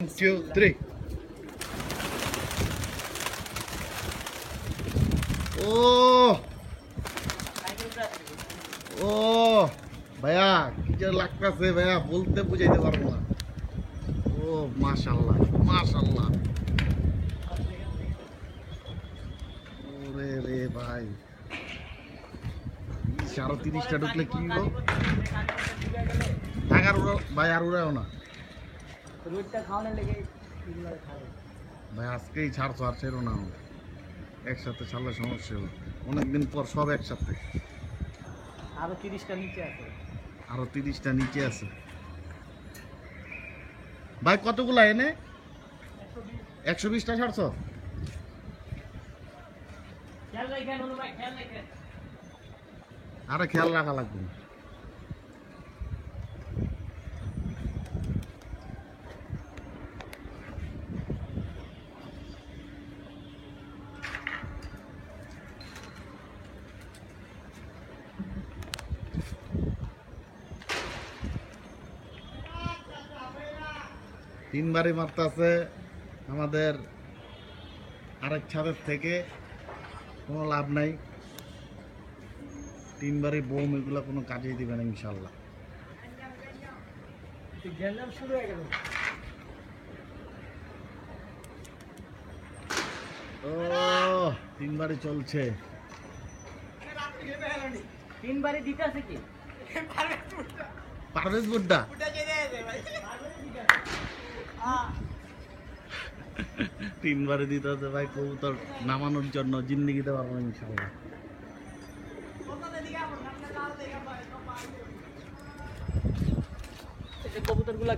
2 3 ও ও ভাইয়া কি যে লাগতেছে ভাইয়া বলতে বুঝাইতে পারবো না। ও মাশাআল্লাহ মাশাআল্লাহ। ওরে রে ভাই 30টা ঢুকলে কি হলো টাকার ভাই আর উড়াও না ভাই আজকেই ছাড়ছো আর ছেড়ো না একসাথে ছাড়লে সমস্যা হবে অনেকদিন পর সব একসাথে আরো 30টা নিচে আছে আরো 30টা নিচে আছে ভাই কতগুলা এনে 120টা ছাড়ছো আরে খেয়াল রাখা লাগবে না তিনবারই মারতে আছে আমাদের আরেক ছাদের থেকে কোনো লাভ নাই তিনবারই বোম এগুলো কোনো কাজেই দিবে না ইনশাল্লাহ শুরু হয়ে গেল ও তিনবারই চলছে তিনবারই দিতে আছে কি পারভেজ বুড্ডা তিনবারে দিতে হচ্ছে ভাই কবুতর নামানোর জন্য জিন্দিগিতে পারবো না ইনশাল্লাহ কবুতর গুলা